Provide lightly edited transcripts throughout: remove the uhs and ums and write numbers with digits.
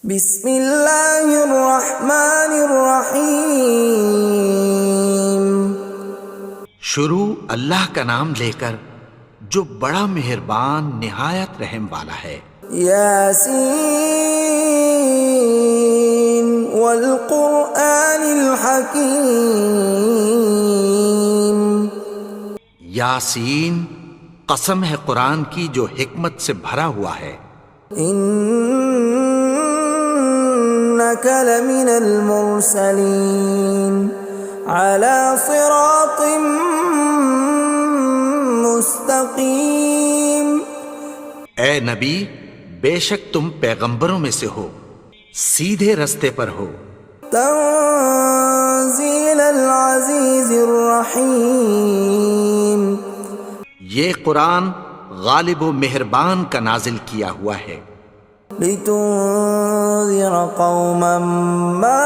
بسم اللہ الرحمن الرحیم۔ شروع اللہ کا نام لے کر جو بڑا مہربان نہایت رحم والا ہے۔ یاسین والقرآن الحکیم۔ یاسین، قسم ہے قرآن کی جو حکمت سے بھرا ہوا ہے۔ انک لمن المرسلین علی صراط مستقیم۔ اے نبی، بے شک تم پیغمبروں میں سے ہو، سیدھے رستے پر ہو۔ تنزیل العزیز الرحیم۔ یہ قرآن غالب و مہربان کا نازل کیا ہوا ہے۔ لتنذر قوما ما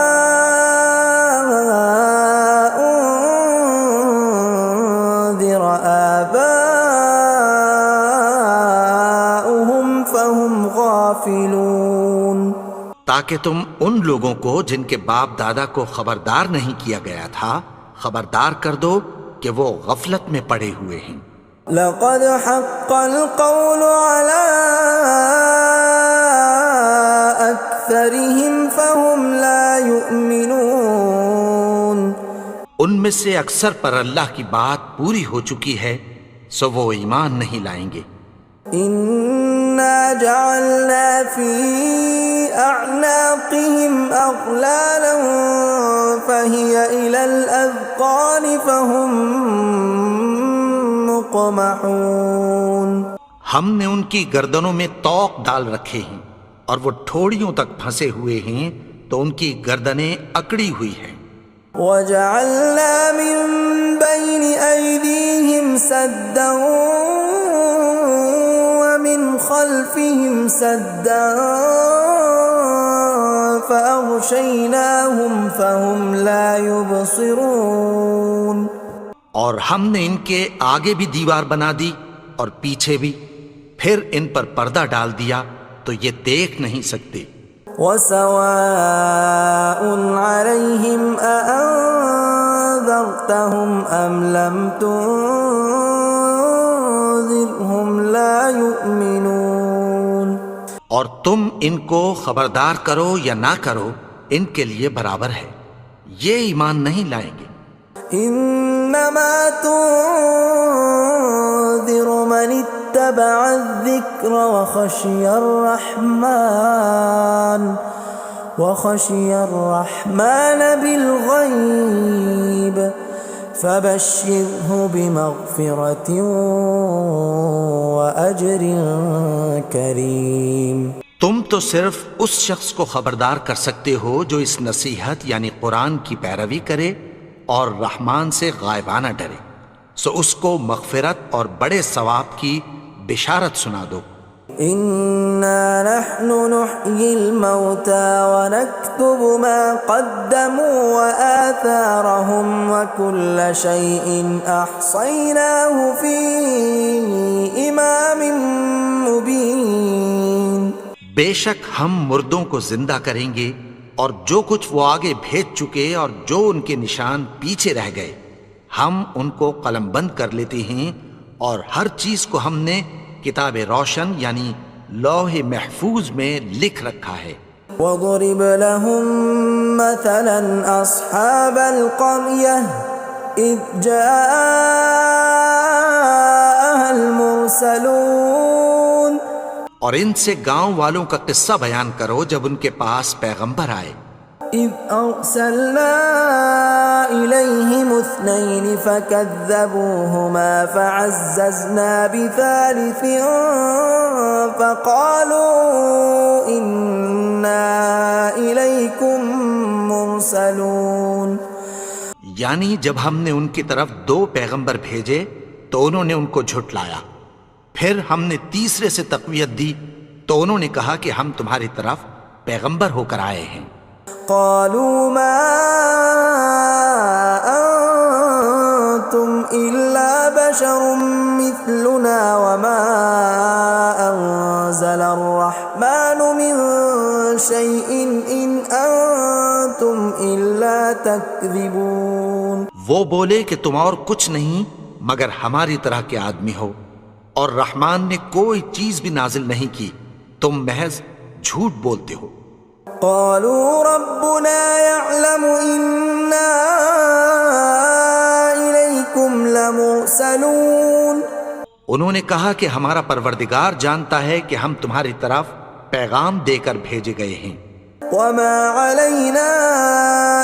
انذر آباؤهم فهم غافلون۔ تاکہ تم ان لوگوں کو جن کے باپ دادا کو خبردار نہیں کیا گیا تھا خبردار کر دو کہ وہ غفلت میں پڑے ہوئے ہیں۔ لقد حق القول على أكثرهم فهم لا يؤمنون۔ ان میں سے اکثر پر اللہ کی بات پوری ہو چکی ہے سو وہ ایمان نہیں لائیں گے۔ إنا جعلنا في أعناقهم أغلالا فهي إلى الأذقان فهم مقمحون۔ ہم نے ان کی گردنوں میں طوق ڈال رکھے ہیں اور وہ ٹھوڑیوں تک پھنسے ہوئے ہیں تو ان کی گردنیں اکڑی ہوئی ہیں۔ وَجَعَلْنَا مِن بَيْنِ أَيْدِيهِمْ سَدًّا وَمِنْ خَلْفِهِمْ سَدًّا فَأَغْشَيْنَاهُمْ فَهُمْ لَا يُبْصِرُونَ۔ اور ہم نے ان کے آگے بھی دیوار بنا دی اور پیچھے بھی، پھر ان پر پردہ ڈال دیا تو یہ دیکھ نہیں سکتے۔ وَسَوَاءٌ عَلَيْهِمْ أَأَنذَرْتَهُمْ أَمْ لَمْ تُنذِرْهُمْ لَا يُؤْمِنُونَ۔ اور تم ان کو خبردار کرو یا نہ کرو ان کے لیے برابر ہے، یہ ایمان نہیں لائیں گے۔ انما تنذر من اتبع الذکر وخشی الرحمن بالغیب فبشرہ بمغفرۃ واجر کریم۔ تم تو صرف اس شخص کو خبردار کر سکتے ہو جو اس نصیحت یعنی قرآن کی پیروی کرے اور رحمان سے غائبانہ ڈرے، سو اس کو مغفرت اور بڑے ثواب کی بشارت سنا دو۔ اِنَّا نَحْنُ نُحْيِي الْمَوْتَى وَنَكْتُبُ مَا قَدَّمُوا وَآثَارَهُمْ وَكُلَّ شَيْءٍ أَحْصَيْنَاهُ فِي إِمَامٍ مُبِينٍ۔ بے شک ہم مردوں کو زندہ کریں گے اور جو کچھ وہ آگے بھیج چکے اور جو ان کے نشان پیچھے رہ گئے ہم ان کو قلم بند کر لیتے ہیں، اور ہر چیز کو ہم نے کتاب روشن یعنی لوح محفوظ میں لکھ رکھا ہے۔ وَضُرِبْ لَهُم مَّثَلًا أَصْحَابَ الْقَرْيَةِ إِذْ جَاءَهَا الْمُرْسَلُونَ۔ اور ان سے گاؤں والوں کا قصہ بیان کرو جب ان کے پاس پیغمبر آئے۔ إِذْ أَرْسَلْنَا إِلَيْهِمُ اثْنَيْنِ فَكَذَّبُوهُمَا فَعَزَّزْنَا بِثَالِثٍ فَقَالُوا إِنَّا إِلَيْكُمْ مُرْسَلُونَ۔ یعنی جب ہم نے ان کی طرف دو پیغمبر بھیجے تو انہوں نے ان کو جھٹلایا، پھر ہم نے تیسرے سے تقویت دی تو انہوں نے کہا کہ ہم تمہاری طرف پیغمبر ہو کر آئے ہیں۔ قالوا ما أنتم إلا بشر مثلنا وما أنزل الرحمن من شيء إن أنتم إلا تكذبون. وہ بولے کہ تم اور کچھ نہیں مگر ہماری طرح کے آدمی ہو، اور رحمان نے کوئی چیز بھی نازل نہیں کی، تم محض جھوٹ بولتے ہو. قالوا ربنا يعلم إنا إليكم لمرسلون. انہوں نے کہا کہ ہمارا پروردگار جانتا ہے کہ ہم تمہاری طرف پیغام دے کر بھیجے گئے ہیں. وما علينا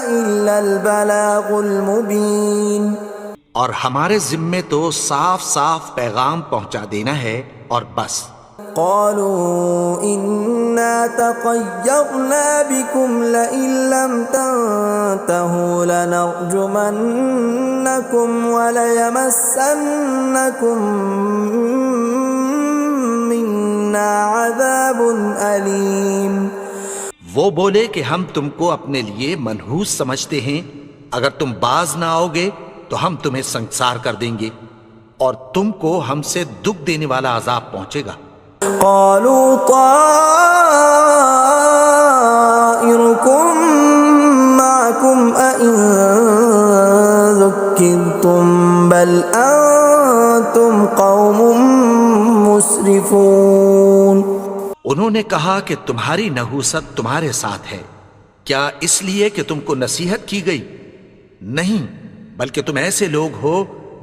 إلا البلاغ المبين. اور ہمارے ذمے تو صاف صاف پیغام پہنچا دینا ہے اور بس. قالوا إنا تطيرنا بكم لئن لم تنتهوا لنرجمنكم وليمسنكم منا عذاب أليم. وہ بولے کہ ہم تم کو اپنے لیے منحوس سمجھتے ہیں، اگر تم باز نہ آؤ گے تو ہم تمہیں سنسار کر دیں گے اور تم کو ہم سے دکھ دینے والا عذاب پہنچے گا. قالوا طائركم معكم أئن ذكرتم بل أنتم قوم مسرفون. انہوں نے کہا کہ تمہاری نحوست تمہارے ساتھ ہے، کیا اس لیے کہ تم کو نصیحت کی گئی؟ نہیں، بلکہ تم ایسے لوگ ہو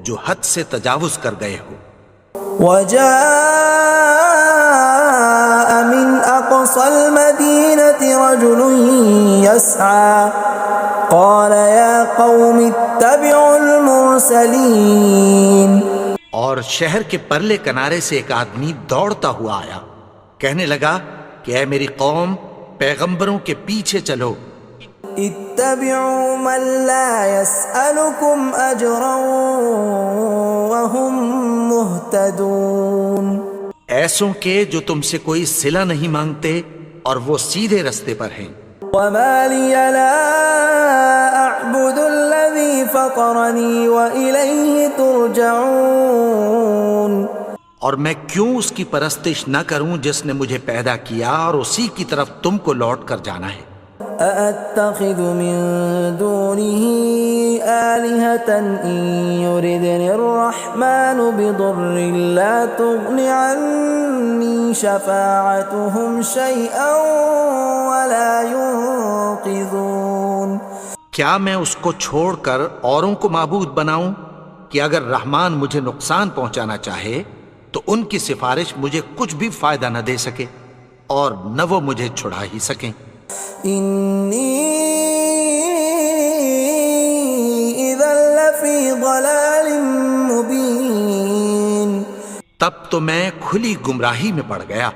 جو حد سے تجاوز کر گئے ہو. وجاء من أقصى المدينة رجل يسعى قال يا قوم اتبعوا المرسلين. اور شہر کے پرلے کنارے سے ایک آدمی دوڑتا ہوا آیا، کہنے لگا کہ اے میری قوم، پیغمبروں کے پیچھے چلو. اتبعوا من لا يسألكم أجرا وهم مهتدون. ایسوں کے جو تم سے کوئی صلہ نہیں مانگتے اور وہ سیدھے رستے پر ہیں. وما لي لا أعبد الذي فطرني وإليه ترجعون. اور میں کیوں اس کی پرستش نہ کروں جس نے مجھے پیدا کیا اور اسی کی طرف تم کو لوٹ کر جانا ہے. أأتخذ من دونه آلهة إن يردني الرحمن بضر لا تغن عني شفاعتهم شيئا ولا ينقذون. کیا میں اس کو چھوڑ کر اوروں کو معبود بناؤں کہ اگر رحمان مجھے نقصان پہنچانا چاہے تو ان کی سفارش مجھے کچھ بھی فائدہ نہ دے سکے اور نہ وہ مجھے چھڑا ہی سکیں. إني إذا لفي ضلال مبين. تب تو میں کھلی گمراہی میں پڑ گیا.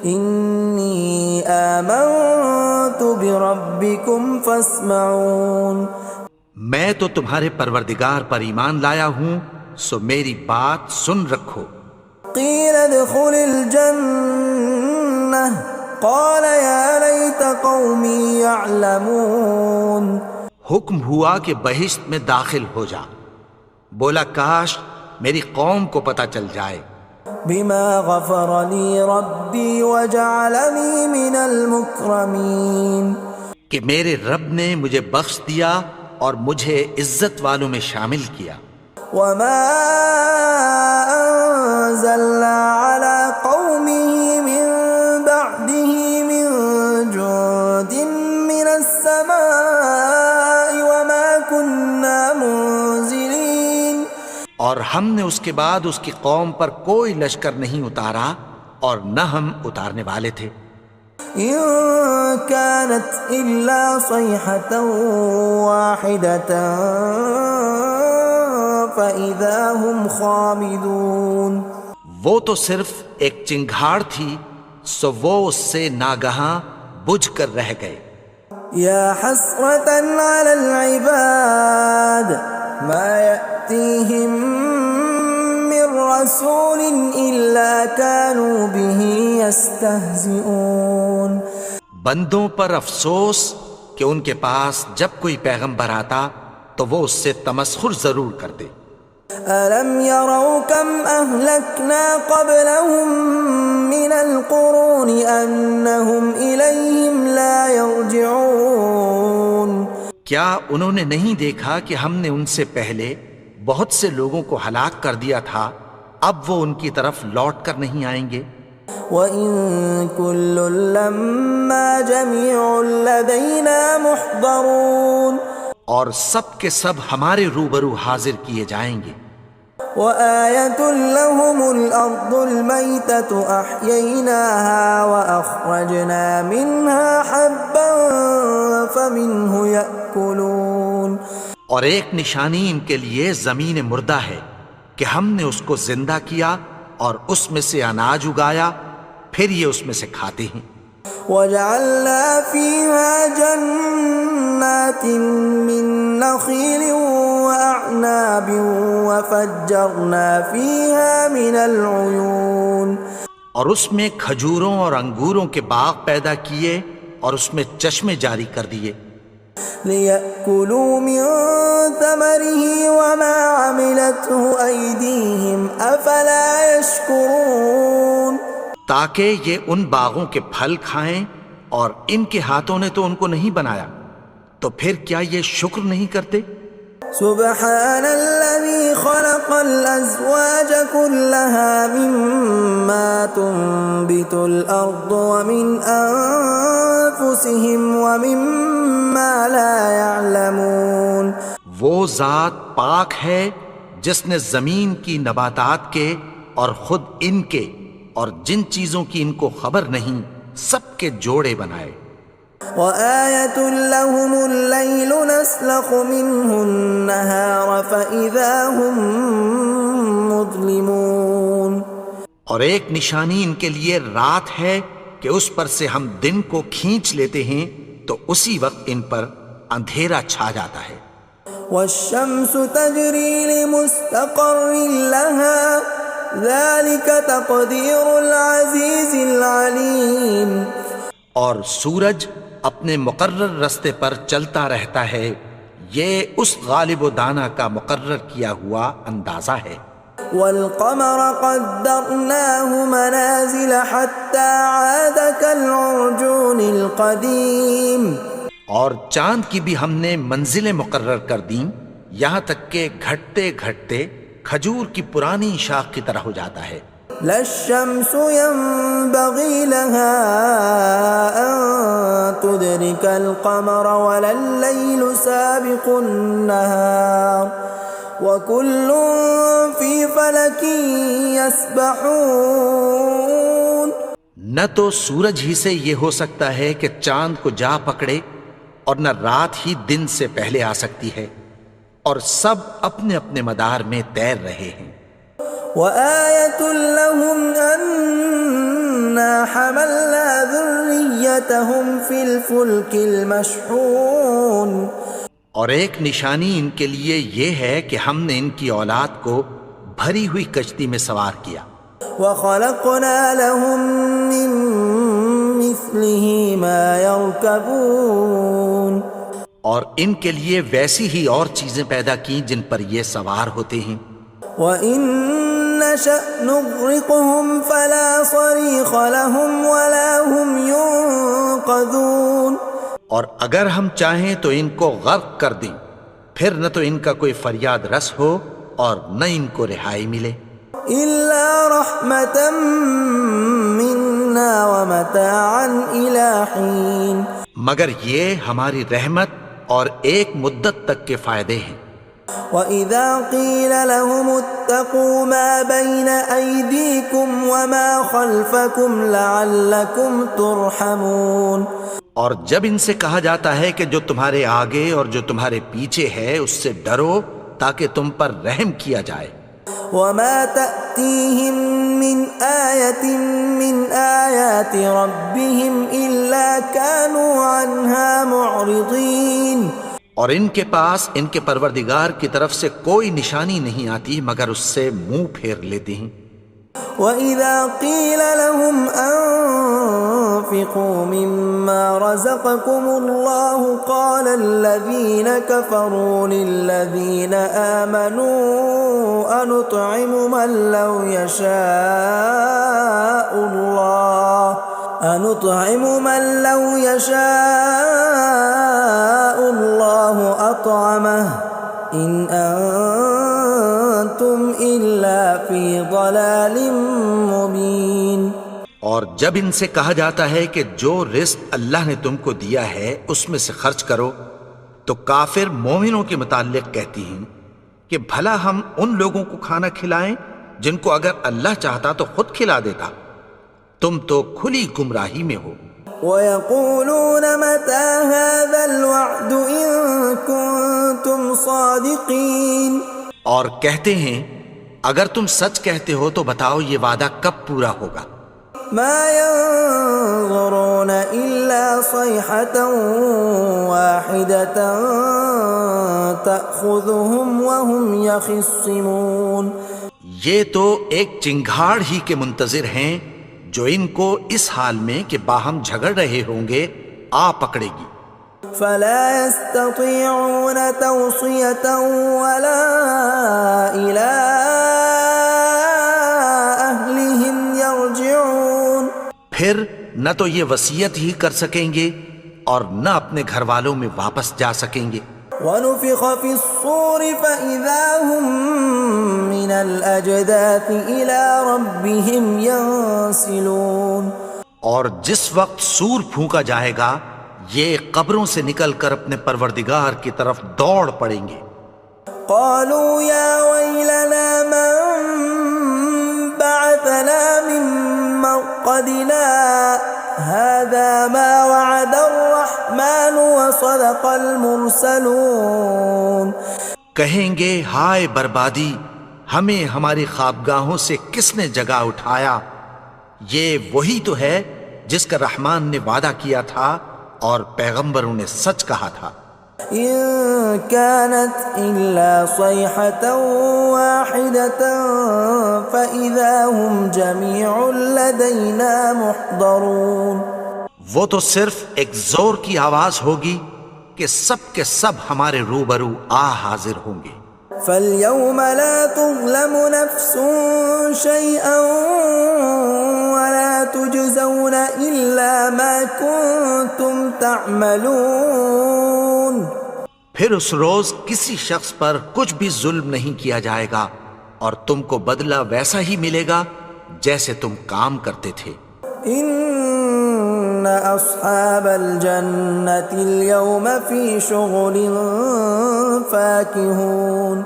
إني آمنت بربكم فاسمعون. میں تو تمہارے پروردگار پر ایمان لایا ہوں، سو میری بات سن رکھو. قيل ادخل الجنة قال يا ليت قومي يعلمون. حکم ہوا کہ بہشت میں داخل ہو جا. بولا کاش میری قوم کو پتہ چل جائے. بما غفر لي ربي وجعلني من المكرمين. کہ میرے رب نے مجھے بخش دیا اور مجھے عزت والوں میں شامل کیا. وما أنزلنا على قومه من بعده من جند من السماء وما كنا منزلين. اور ہم نے اس کے بعد اس کی قوم پر کوئی لشکر نہیں اتارا اور نہ ہم اتارنے والے تھے. إن كانت إلا صيحة واحدة فإذا هم خامدون. وہ تو صرف ایک چنگھاڑ تھی، سو وہ اس سے ناگہاں بجھ کر رہ گئے. يا حسرة على العباد ما يأتيهم من رسول إلا كانوا به يستهزئون. بندوں پر افسوس کہ ان کے پاس جب کوئی پیغمبر آتا تو وہ اس سے تمسخر ضرور کرتے. ألم يروا كم أهلكنا قبلهم من القرون أنهم إليهم لا يرجعون کیا انہوں نے نہیں دیکھا کہ ہم نے ان سے پہلے بہت سے لوگوں کو ہلاک کر دیا تھا، اب وہ ان کی طرف لوٹ کر نہیں آئیں گے؟ وَإِن كُلٌّ لَّمَّا جَمِيعٌ لَّدَيْنَا مُحْضَرُونَ اور سب کے سب ہمارے روبرو حاضر کیے جائیں گے۔ وَآيَةٌ لَّهُمُ الْأَرْضُ الْمَيْتَةُ أَحْيَيْنَاهَا وَأَخْرَجْنَا مِنْهَا حَبًّا فَمِنْهُ يَأْكُلُونَ اور ایک نشانی ان کے لیے زمین مردہ ہے کہ ہم نے اس کو زندہ کیا اور اس میں سے اناج اگایا، پھر یہ اس میں سے کھاتے ہیں۔ وَجَعَلْنَا فِيهَا جَنَّاتٍ مِّن نَّخِيلٍ وَأَعْنَابٍ وَفَجَّرْنَا فِيهَا مِنَ الْعُيُونِ اور اس میں کھجوروں اور انگوروں کے باغ پیدا کیے اور اس میں چشمے جاری کر دیے، لِيَأْكُلُوا مِن ثَمَرِهِ وَمَا عَمِلَتْهُ أَيْدِيهِمْ أَفَلَا يَشْكُرُونَ تاکہ یہ ان باغوں کے پھل کھائیں، اور ان کے ہاتھوں نے تو ان کو نہیں بنایا، تو پھر کیا یہ شکر نہیں کرتے؟ سبحان الذي خلق الأزواج كلها مما تنبت الأرض ومن أنفسهم ومما لا يعلمون وہ ذات پاک ہے جس نے زمین کی نباتات کے اور خود ان کے اور جن چیزوں کی ان کو خبر نہیں سب کے جوڑے بنائے۔ وَآيَةٌ لَّهُمُ اللَّيْلُ نَسْلَخُ مِنْهُ النَّهَارَ فَإِذَا هُمْ مُظْلِمُونَ اور ایک نشانی ان کے لیے رات ہے کہ اس پر سے ہم دن کو کھینچ لیتے ہیں تو اسی وقت ان پر اندھیرا چھا جاتا ہے۔ وَالشَّمْسُ تَجْرِي لِمُسْتَقَرٍّ لَّهَا ذَلِكَ تَقْدِيرُ الْعَزِيزِ الْعَلِيمِ اور سورج اپنے مقرر رستے پر چلتا رہتا ہے، یہ اس غالب و دانا کا مقرر کیا ہوا اندازہ ہے۔ وَالْقَمَرَ قَدَّرْنَاهُ مَنَازِلَ حَتَّى عَادَ كَالْعُرْجُونِ الْقَدِيمِ اور چاند کی بھی ہم نے منزلیں مقرر کر دیں، یہاں تک کہ گھٹتے گھٹتے کھجور کی پرانی شاخ کی طرح ہو جاتا ہے۔ لا الشمس ينبغي لها أن تدرك القمر ولا الليل سابق النهار وكل في فلك يسبحون نہ تو سورج ہی سے یہ ہو سکتا ہے کہ چاند کو جا پکڑے، اور نہ رات ہی دن سے پہلے آ سکتی ہے، اور سب اپنے اپنے مدار میں تیر رہے ہیں۔ وَآيَةٌ لَّهُمْ أَنَّا حَمَلْنَا ذُرِّيَّتَهُمْ فِي الْفُلْكِ الْمَشْحُونِ اور ایک نشانی ان کے لیے یہ ہے کہ ہم نے ان کی اولاد کو بھری ہوئی کشتی میں سوار کیا۔ وَخَلَقْنَا لَهُم مِّن مِّثْلِهِ مَا يَرْكَبُونَ اور ان کے لیے ویسی ہی اور چیزیں پیدا کی جن پر یہ سوار ہوتے ہیں۔ وَإِن نَّشَأْ نُغْرِقْهُمْ فَلَا صَرِيخَ لَهُمْ وَلَا هُمْ يُنقَذُونَ اور اگر ہم چاہیں تو ان کو غرق کر دیں، پھر نہ تو ان کا کوئی فریاد رس ہو اور نہ ان کو رہائی ملے۔ إِلَّا رَحْمَةً مِّنَّا وَمَتَاعًا إِلَىٰ حِينٍ مگر یہ ہماری رحمت اور ایک مدت تک کے فائدے ہیں۔ وَإِذَا قِيلَ لَهُمُ اتَّقُوا مَا بَيْنَ أَيْدِيكُمْ وَمَا خَلْفَكُمْ لَعَلَّكُمْ تُرْحَمُونَ اور جب ان سے کہا جاتا ہے کہ جو تمہارے آگے اور جو تمہارے پیچھے ہے اس سے ڈرو تاکہ تم پر رحم کیا جائے۔ وَمَا تَأْتِيهِم مِّنْ آيَةٍ مِّنْ آيَاتِ رَبِّهِمْ إِلَّا كَانُوا عَنْهَا مُعْرِضِينَ اور ان کے پاس ان کے پروردگار کی طرف سے کوئی نشانی نہیں آتی مگر اس سے منہ پھیر لیتے ہیں۔ وَإِذَا قِيلَ لَهُمْ وأنفقوا مما رزقكم الله قال الذين كفروا للذين آمنوا أنطعم من لو يشاء الله أطعمه إن أنتم إلا في ضلال مبين۔ اور جب ان سے کہا جاتا ہے کہ جو رزق اللہ نے تم کو دیا ہے اس میں سے خرچ کرو، تو کافر مومنوں کے متعلق کہتی ہیں کہ بھلا ہم ان لوگوں کو کھانا کھلائیں جن کو اگر اللہ چاہتا تو خود کھلا دیتا، تم تو کھلی گمراہی میں ہو۔ وَيَقُولُونَ مَتَى هَذَا الْوَعْدُ إِن كُنتُمْ صَادِقِينَ، اور کہتے ہیں اگر تم سچ کہتے ہو تو بتاؤ یہ وعدہ کب پورا ہوگا۔ مَا يَنظُرُونَ إِلَّا صَيْحَةً وَاحِدَةً تَأْخُذُهُمْ وَهُمْ يَخِصِّمُونَ، یہ تو ایک چنگھاڑ ہی کے منتظر ہیں جو ان کو اس حال میں کہ باہم جھگڑ رہے ہوں گے آ پکڑے گی۔ فَلَا يَسْتَطِيعُونَ تَوْصِيَةً وَلَا إِلَىٰ أَهْلِهِمْ يَرْجِعُونَ، پھر نہ تو یہ وصیت ہی کر سکیں گے اور نہ اپنے گھر والوں میں واپس جا سکیں گے۔ وَنُفِخَ فِي الصُّورِ فَإِذَا هُم مِّنَ الْأَجْدَاثِ إِلَىٰ رَبِّهِمْ يَنسِلُونَ، اور جس وقت سور پھونکا جائے گا یہ قبروں سے نکل کر اپنے پروردگار کی طرف دوڑ پڑیں گے۔ قالوا يا ويلنا من بعثنا من مرقدنا هذا ما وعد الرحمن وصدق المرسلون، کہیں گے ہائے بربادی، ہمیں ہماری خوابگاہوں سے کس نے جگا اٹھایا، یہ وہی تو ہے جس کا رحمان نے وعدہ کیا تھا اور پیغمبروں نے سچ کہا تھا۔ إن كانت إلا صيحة واحدة فإذا هم جميع لدينا محضرون، وہ تو صرف ایک زور کی آواز ہوگی کہ سب کے سب ہمارے روبرو آ حاضر ہوں گے۔ فاليوم لا تظلم نفس شيئا ولا تجزون إلا ما كنتم تعملون، پھر اس روز کسی شخص پر کچھ بھی ظلم نہیں کیا جائے گا اور تم کو بدلہ ویسا ہی ملے گا جیسے تم کام کرتے تھے۔ ان اصحاب الجنة اليوم في شغل فاكهون،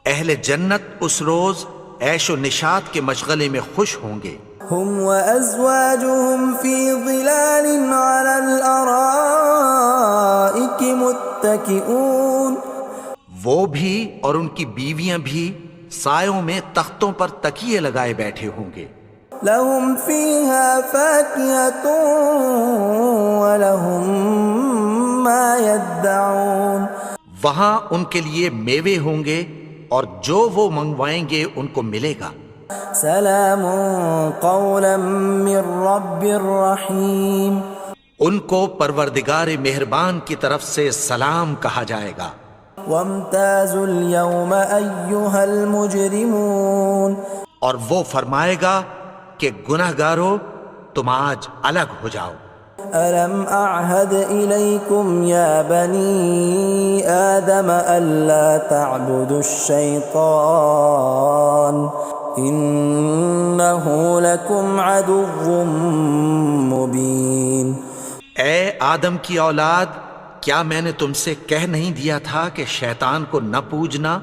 اہل جنت اس روز عیش و نشاط کے مشغلے میں خوش ہوں گے۔ هم وازواجهم في ظلال على الارائك متكئون، وہ بھی اور ان کی بیویاں بھی سایوں میں تختوں پر تکیے لگائے بیٹھے ہوں گے۔ لهم فيها فاكهة ولهم ما يدعون، وہاں ان کے لیے میوے ہوں گے اور جو وہ منگوائیں گے ان کو ملے گا۔ سلام قولا من رب رحیم، ان کو پروردگار مہربان کی طرف سے سلام کہا جائے گا۔ وامتازوا اليوم ایھا المجرمون، اور وہ فرمائے گا کہ گنہگارو تم آج الگ ہو جاؤ۔ ألم أعهد إليكم يا بني آدم ألا تعبدوا الشيطان إنه لكم عدو مبين۔ اے آدم کی اولاد، کیا میں نے تم سے کہہ نہیں دیا تھا کہ شیطان کو نہ پوجنا،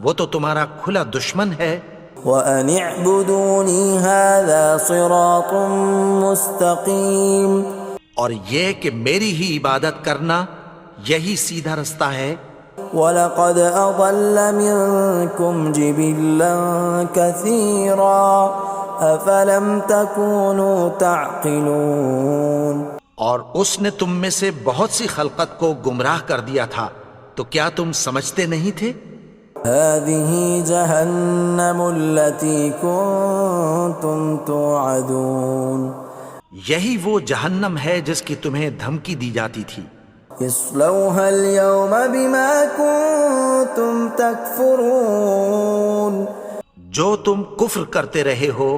وہ تو تمہارا کھلا دشمن ہے۔ وَأَنِ اعْبُدُونِي هَذَا صِرَاطٌ مُسْتَقِيمٌ، اور یہ کہ میری ہی عبادت کرنا یہی سیدھا رستہ ہے۔ وَلَقَدْ أَضَلَّ مِنْكُمْ جِبِلًّا كَثِيرًا أَفَلَمْ تَكُونُوا تَعْقِلُونَ، اور اس نے تم میں سے بہت سی خلقت کو گمراہ کر دیا تھا، تو کیا تم سمجھتے نہیں تھے؟ هَذِهِ جَهَنَّمُ الَّتِي كُنْتُمْ تُوعَدُونَ، یہی وہ جہنم ہے جس کی تمہیں دھمکی دی جاتی تھی. اصلوها اليوم بما كنتم تكفرون. جو تم کفر کرتے رہے ہو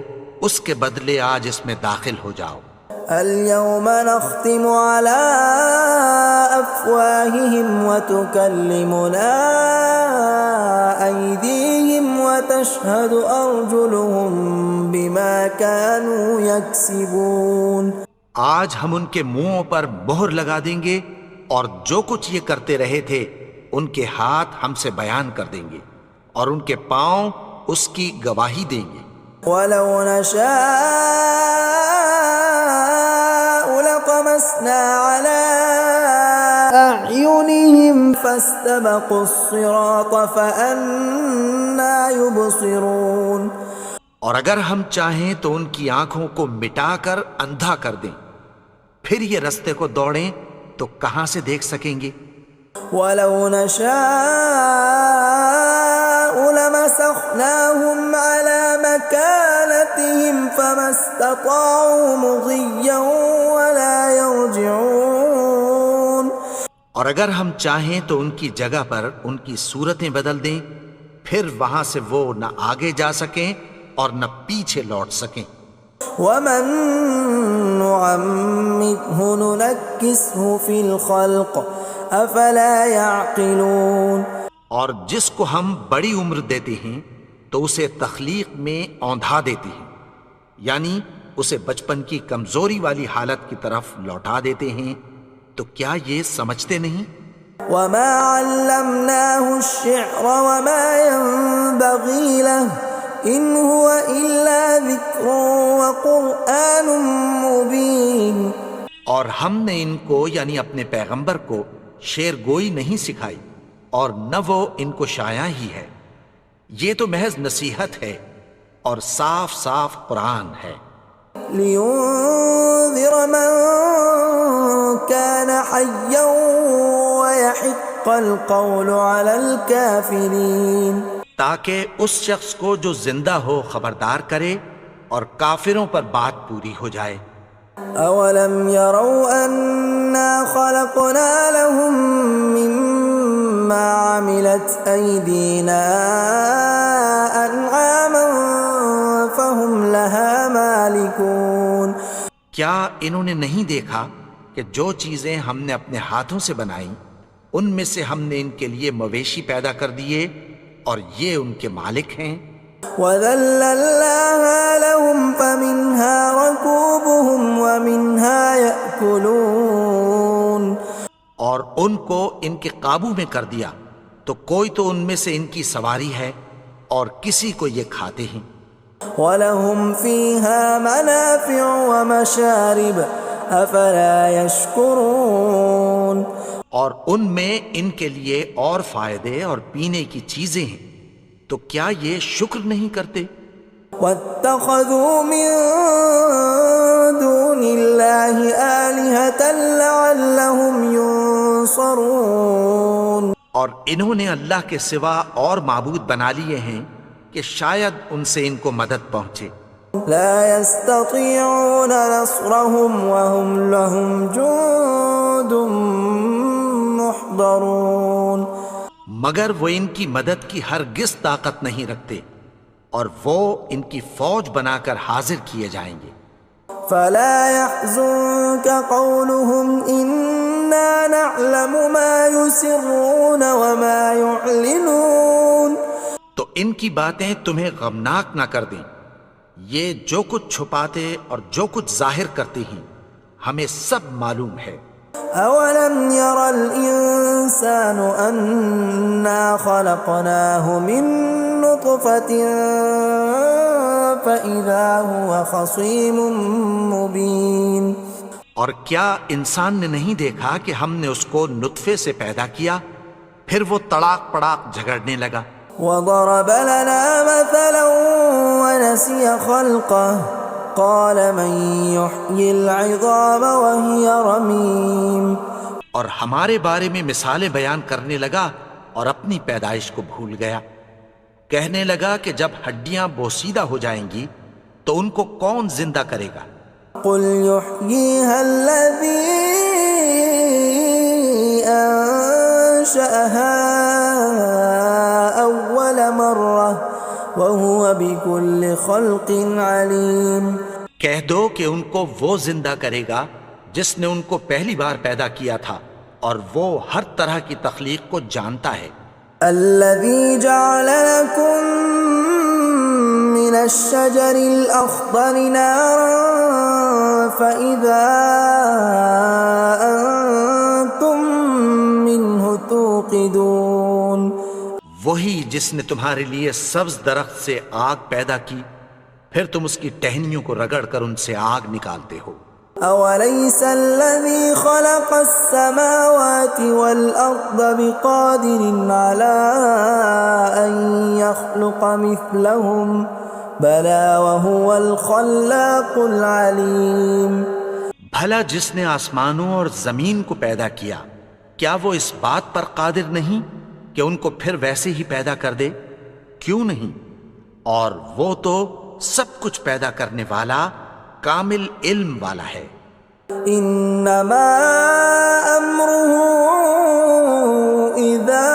اس کے بدلے آج اس میں داخل ہو جاؤ. اليوم نختم على أفواههم وتكلمنا أيديهم وتشهد أرجلهم بما كانوا يكسبون. آج ہم ان کے منہوں پر مہر لگا دیں گے اور جو کچھ یہ کرتے رہے تھے ان کے ہاتھ ہم سے بیان کر دیں گے اور ان کے پاؤں اس کی گواہی دیں گے. ولو نشاء لطمسنا على أعينهم فاستبقوا الصراط فأنى يبصرون. اور اگر ہم چاہیں تو ان کی آنکھوں کو مٹا کر اندھا کر دیں، پھر یہ رستے کو دوڑیں تو کہاں سے دیکھ سکیں گے. ولو نشاء لمسخناهم على مكانتهم فما استطاعوا مضيا ولا يرجعون. اور اگر ہم چاہیں تو ان کی جگہ پر ان کی صورتیں بدل دیں، پھر وہاں سے وہ نہ آگے جا سکیں اور نہ پیچھے لوٹ سکیں. ومن نعمره ننكسه في الخلق افلا يعقلون. اور جس کو ہم بڑی عمر دیتے ہیں تو اسے تخلیق میں اوندھا دیتے ہیں، یعنی اسے بچپن کی کمزوری والی حالت کی طرف لوٹا دیتے ہیں. تو کیا یہ سمجھتے نہیں؟ وما علمناه الشعر وما ينبغي له ان هو الا ذکر وقرآن مبین. اور ہم نے ان کو یعنی اپنے پیغمبر کو شعر گوئی نہیں سکھائی اور نہ وہ ان کو شایع ہی ہے، یہ تو محض نصیحت ہے اور صاف صاف قرآن ہے. لینذر من كان حیا ويحق القول على الكافرین. تاکہ اس شخص کو جو زندہ ہو خبردار کرے اور کافروں پر بات پوری ہو جائے. اولم يروا انا خلقنا لهم مما عملت ايدينا انعاما فهم لها مالكون. کیا انہوں نے نہیں دیکھا کہ جو چیزیں ہم نے اپنے ہاتھوں سے بنائیں ان میں سے ہم نے ان کے لیے مویشی پیدا کر دیے اور یہ ان کے مالک ہیں. وَذَلَّلْنَاهَا لَهُمْ فَمِنْهَا رَكُوبُهُمْ وَمِنْهَا يَأْكُلُونَ. اور ان کو ان کے قابو میں کر دیا تو کوئی تو ان میں سے ان کی سواری ہے اور کسی کو یہ کھاتے ہیں. وَلَهُمْ فِيهَا مَنَافِعُ وَمَشَارِبُ أَفَلَا يَشْكُرُونَ. اور ان میں ان کے لیے اور فائدے اور پینے کی چیزیں ہیں، تو کیا یہ شکر نہیں کرتے؟ وَاتَّخَذُوا مِن دُونِ اللَّهِ آلِهَةً لَعَلَّهُمْ يُنصَرُونَ. اور انہوں نے اللہ کے سوا اور معبود بنا لیے ہیں کہ شاید ان سے ان کو مدد پہنچے. لا يستطيعون نصرهم وهم لهم جند محضرون. مگر وہ ان کی مدد کی ہرگز طاقت نہیں رکھتے اور وہ ان کی فوج بنا کر حاضر کیے جائیں گے. فلا يحزنك قولهم إنا نعلم ما يسرون وما يعلنون. تو ان کی باتیں تمہیں غمناک نہ کر دیں، یہ جو کچھ چھپاتے اور جو کچھ ظاہر کرتے ہیں ہمیں سب معلوم ہے. اولم ير الانسان انا خلقناه من نطفة فاذا هو خصيم مبين. اور کیا انسان نے نہیں دیکھا کہ ہم نے اس کو نطفے سے پیدا کیا پھر وہ تڑاک پڑاک جھگڑنے لگا. وضرب لنا مثلا ونسي خلقه قال من يحيي العظام وهي رميم. اور ہمارے بارے میں مثالیں بیان کرنے لگا اور اپنی پیدائش کو بھول گیا. کہنے لگا کہ جب ہڈیاں بوسیدہ ہو جائیں گی تو ان کو کون زندہ کرے گا قل يحييها الذي أنشأها أول مرة وهو بكل خلق عليم. کہہ دو کہ ان کو وہ زندہ کرے گا جس نے ان کو پہلی بار پیدا کیا تھا اور وہ ہر طرح کی تخلیق کو جانتا ہے. الذي جعل لكم من الشجر الأخضر نارا فإذا أنتم منه توقدون. وہی جس نے تمہارے لیے سبز درخت سے آگ پیدا کی پھر تم اس کی ٹہنیوں کو رگڑ کر ان سے آگ نکالتے ہو. أوليس الذي خلق السماوات والأرض بقادر على أن يخلق مثلهم بلى وهو الخلاق العليم. بھلا جس نے آسمانوں اور زمین کو پیدا کیا کیا وہ اس بات پر قادر نہیں کہ ان کو پھر ویسے ہی پیدا کر دے؟ کیوں نہیں؟ اور وہ تو سب کچھ پیدا کرنے والا کامل علم والا ہے. انما امره اذا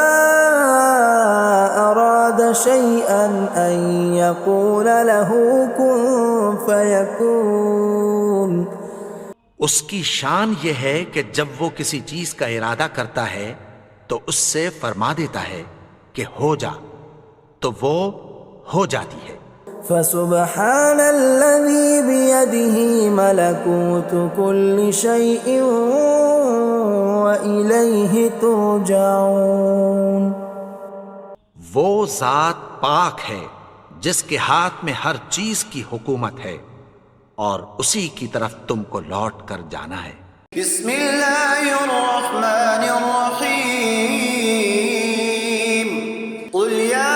اراد شيئا ان يقول له كن فيكون. اس کی شان یہ ہے کہ جب وہ کسی چیز کا ارادہ کرتا ہے تو اس سے فرما دیتا ہے کہ ہو جا تو وہ ہو جاتی ہے. فسبحان الذي بيده ملكوت كل شيء وإليه ترجعون. وہ ذات پاک ہے جس کے ہاتھ میں ہر چیز کی حکومت ہے اور اسی کی طرف تم کو لوٹ کر جانا ہے. بسم اللہ الرحمن الرحیم. قل یا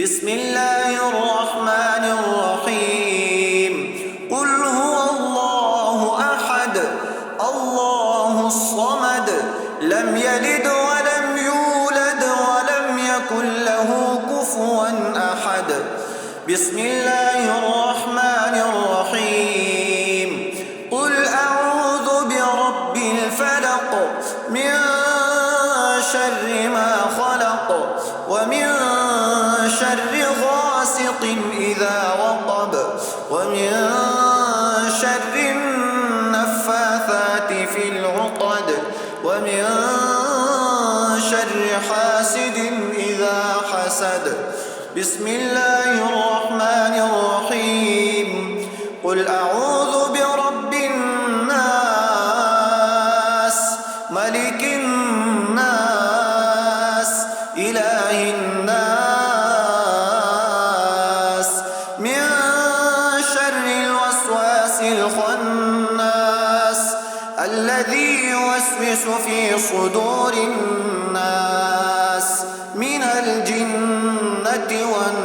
بسم اللہ الرحمن الرحیم. قل هو اللہ احد اللہ الصمد لم یلد ولم یولد ولم یکن له کفوا احد. بسم اللہ الرحمن الرحیم. قل اعوذ برب الفلق من شر ما خلق ومن شر غاسق إذا وقب ومن شر النفاثات في العقد ومن شر حاسد إذا حسد. بسم الله الرحمن الرحيم. قل أعوذ برب الناس ملك الناس إله الناس من شر الوسواس الخناس الذي يوسوس في صدور الناس من الجنة والناس.